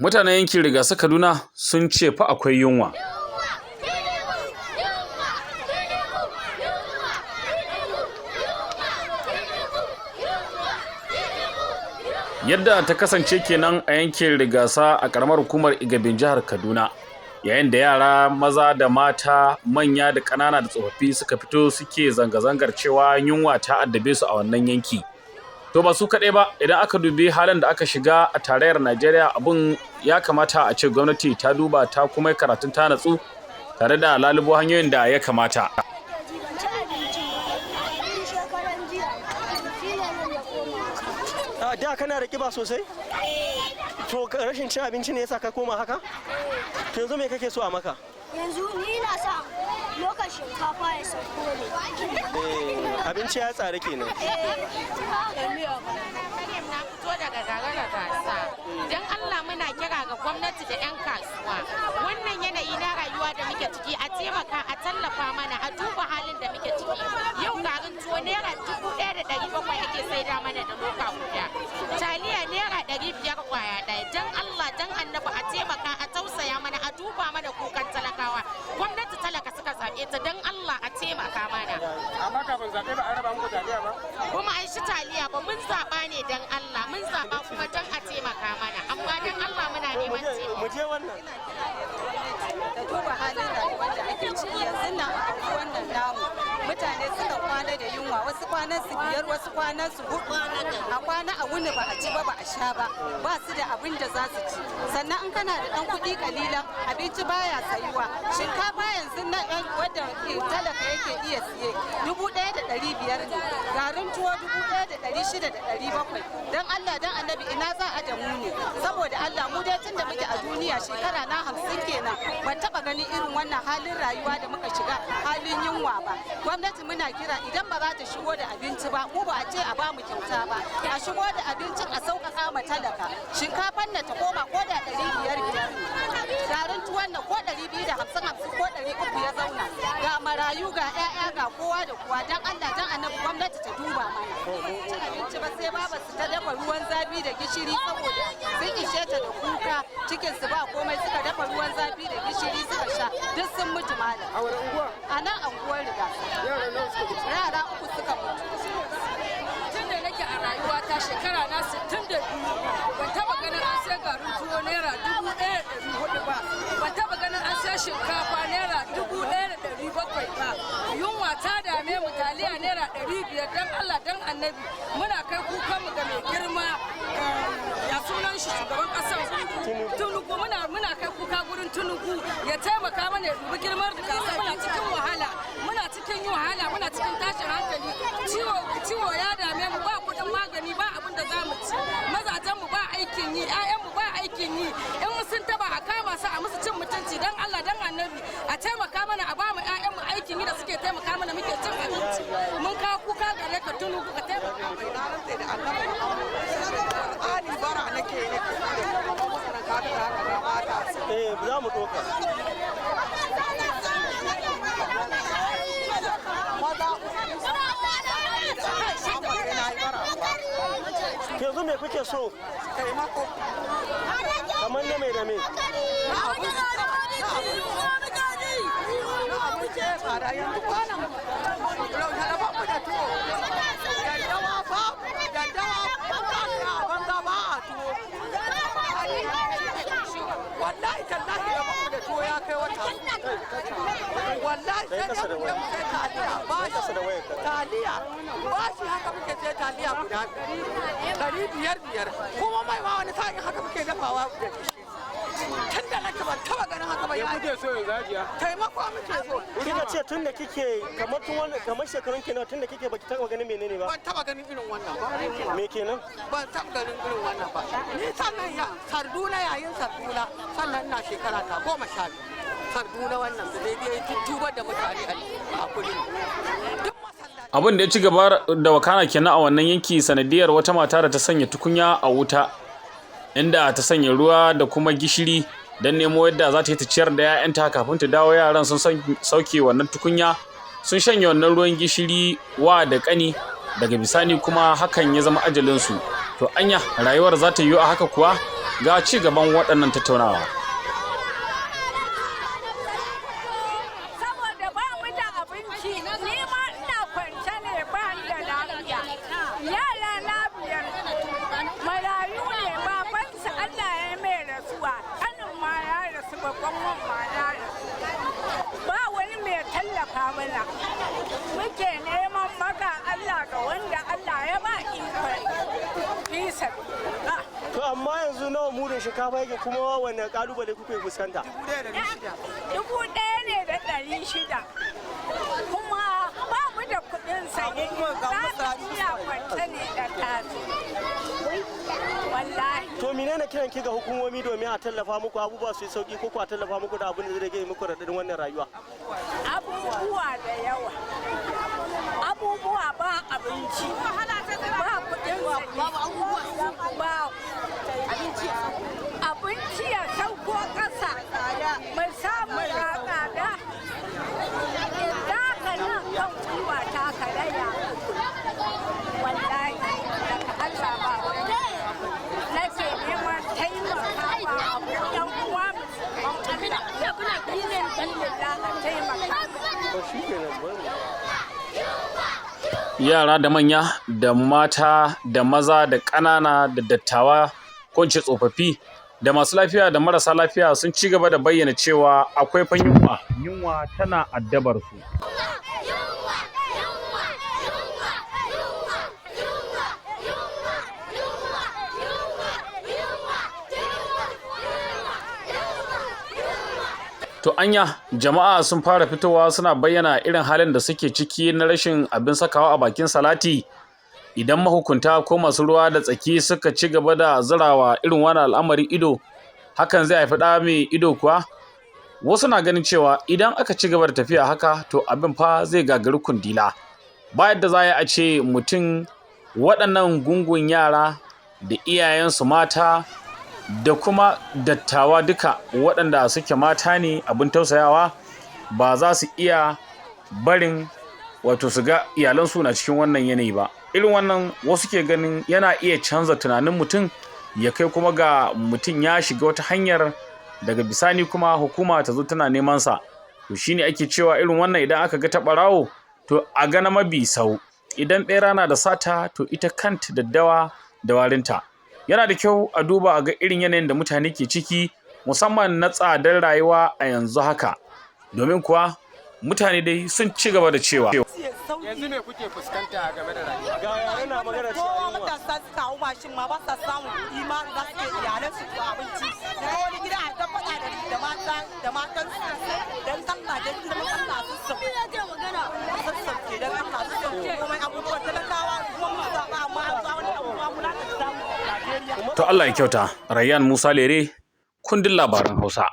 Mutanen yankin Rigasa Kaduna sun ce fa akwai yunwa. Yadda ta kasance kenan a yankin Rigasa a ƙaramar hukumar Igabin jihar Kaduna, yayin da yara maza da mata, manya da ƙanana da tsofaffi suka fito suke zanga-zangar cewa yunwa ta addabe su a wannan yanki. To ba su kaɗai ba, idan aka dubi halin da aka shiga a tarayyar Najeriya, abun ya kamata a ce gwamnati ta duba ta kuma karatun ta natsu tare da lalubo hanyoyin da ya kamata. Da kana da kiba sosai? To rashin cin abinci ne yasa ka koma haka? To yanzu me kake so a maka? Yanzu ni na sa lokacin shinkafa ya sauko ne. Abinci ya tsare kenan. Fito daga gagara gasa. Don Allah muna kira ga gwamnati da 'yan kasuwa. Wannan yanayi na rayuwa da muke ciki a taimaka a tallafa mana a duba halin da muke ciki. Yau garin tuwo naira 1,700 ake saida mana da loka guda. Taliya naira 500 kwaya ɗaya. Don Allah don annabi a taimaka a tausaya mana a duba mana kukan talakawa. Gwamnati talaka suka zaɓe ta don Allah a taimaka mana. Amma kafin zaɓe ba a raba muku taliya ba? Kuma an shi taliya ba mun zaɓa ne don Allah mun zaɓa kuma don a taimaka mana amma don Allah muna neman taimako. Mu je wannan. Da duba halin rayuwar da ake ciki yanzu nan a wannan namu mutane suka kwana da yunwa wasu kwanan su biyar wasu kwanan su hudu a kwana a wuni ba a ci ba a sha ba ba su da abin da za su ci sannan in kana da dan kuɗi kalilan abinci baya sayuwa shinkafa yanzu na ɗan wadda talaka yake iya siye 1,500 ne garin tuwo 1,600 da 700 don Allah don annabi ina za a da mu ne saboda Allah mu dai tun da muke a duniya shekara na 50 kenan ban taba ganin irin wannan halin rayuwa da muka shiga halin yunwa ba gwamnati muna kira idan ba za ta shigo da abinci ba mu ba a ce a ba mu kyauta ba a shigo da abincin a sauƙaƙa ma talaka shinkafan na ta koma ko da 500 garin tuwon na ko 250 ko 300 ya zauna ga marayu ga 'ya'ya ga kowa da kowa dan Allah dan annabi gwamnati ta duba mana ci abinci ba sai baba su ta dafa ruwan zafi da gishiri saboda sun ishe ta da kuka cikin su ba komai suka dafa ruwan zafi da gishiri suka sha duk sun mutu malam A wani unguwa? a nan anguwar Rigasa Yara nawa suka mutu? yara 3 suka mutu Tun da nake a rayuwata shekara na 62 ban taba ganin an sai garin tuwo naira 1,400 ba ban taba ganin an sai shinkafa naira 1,700 ba yunwa ta dame mu taliya naira 500 dan Allah dan annabi muna kai kukan mu ga mai girma ya sunan shi shugaban kasar Tunugu muna kai kuka gurin Tunugu ya taimaka mana ya dubi girmar da kasa muna cikin wahala muna cikin wahala muna cikin tashin hankali ciwo ya dame mu ba kudin magani ba abin da zamu ci mazajen mu ba aikin yi ƴaƴan mu ba aikin yi in sun taba a kama su a musu cin mutunci dan Allah dan annabi a taimaka mana a ba mu ƴaƴan mu aikin yi da suke taimaka mana muke cin abinci mun kawo kuka gare ka Tunugu ka taimaka Za mu ɗauka. Yanzu me kuke so? taimako Kamar na mai da me? wallahi tallahi da bamu da tuwo ya kai wata wallahi sai da mu sai taliya ba shi taliya ba shi haka muke sai taliya guda 500 kuma mai ma wani sa'in haka muke dafawa da shi tun da nake ban taba ganin haka ba ya kuke so yanzu hajiya? taimako muke so Kika ce tun da kike kamar shekarun kenan tun da kike baki taba ganin menene ba? ban taba ganin irin wannan ba Me kenan? ban taba ganin irin wannan ba ni sannan ya sarduna yayin sarduna sannan ina shekara ta 12 sarduna wannan da dai tubar da mutane a kullum duk masallaci Abin da ya ci gaba da wakana kenan a wannan yanki sanadiyar wata mata da ta sanya tukunya a wuta, inda ta sanya ruwa da kuma gishiri don nemo yadda za ta yi ta ciyar da 'ya'yanta kafin ta dawo. Yaran sun sauke wannan tukunya sun shanye wannan ruwan gishiri wa da ƙani, daga bisani kuma hakan ya zama ajalinsu. To anya rayuwar za ta yiwu a haka kuwa? Ga ci gaban waɗannan tattaunawa. Saboda ba mu da abinci, ni ma ina kwance ne ba da lafiya. Yara na biyar marayu ne babansu Allah ya mai rasuwa. Kanin ma ya rasu babban wan ma ya rasu. Ba wani mai tallafa mana. Muke neman maka Allah ga wanda Allah ya ba ikon. Bisa. To amma yanzu nawa mudun shinkafa yake kuma wanne kalubale kuke fuskanta? 1,600. Kuma ba mu da kuɗin saye. Za mu iya kwance ne da tasu. Wallahi. To menene kiran ki ga hukumomi domin a tallafa muku abubuwa su yi sauki ko a tallafa muku da abin da zai rage muku raɗaɗin wannan rayuwa? Abubuwa da yawa. Abubuwa ba abinci. Ba kuɗin saye. Ba abinci ya sauko ƙasa. Mai samu ya tsada. Idan ka nan kan kuwa ta karaya. Wallahi daga Allah ba wani. Nake neman taimaka ba abu ɗan uwa musulman Allah. Kuna kinin Allah a taimaka. Yara da manya da mata da maza da ƙanana da dattawa ko tsofaffi da masu lafiya da marasa lafiya sun ci gaba da bayyana cewa akwai fa yunwa tana addabar su. To anya jama'a sun fara fitowa suna bayyana irin halin da suke ciki na rashin abin sakawa a bakin salati idan mahukunta ko masu ruwa da tsaki suka ci gaba da zirawa irin wani al'amari ido, hakan zai haifi ɗa mai ido kuwa? Wasu na ganin cewa idan aka ci gaba da tafiya haka to abin fa zai gagari kundila. Ba yadda za a ce mutum waɗannan gungun yara da iyayensu mata da kuma dattawa duka waɗanda suke mata ne abin tausayawa ba za su iya barin wato su ga iyalansu na cikin wannan yanayi ba. Irin wannan wasu ke ganin yana iya canza tunanin mutum ya kai kuma ga mutum ya shiga wata hanyar daga bisani kuma hukuma ta zo tana neman sa. To shine ake cewa irin wannan idan aka ga ta ɓarawo to a ga na mabi sau. Idan ɓera na da sata to ita kanta daddawa da warinta. Yana da kyau a duba a ga irin yanayin da mutane ke ciki musamman na tsadar rayuwa a yanzu haka. Domin kuwa mutane dai sun ci gaba da cewa yanzu me kuke fuskanta game da rayuwa? Ga yare na magana cewa matasa su kawo mashin ma ba sa samun kuɗi ma za su ke iyalan su ba abinci. Daga wani gida a ta faɗa da matan su don Allah don girman Allah su sauke. Sassauke don Allah su sauke komai abubuwan talakawa kuma mun zaɓa amma an za wani abubuwa muna da samu a Najeriya. to Allah ya kyauta. Rayyan Musa Lere, kundin labaran Hausa.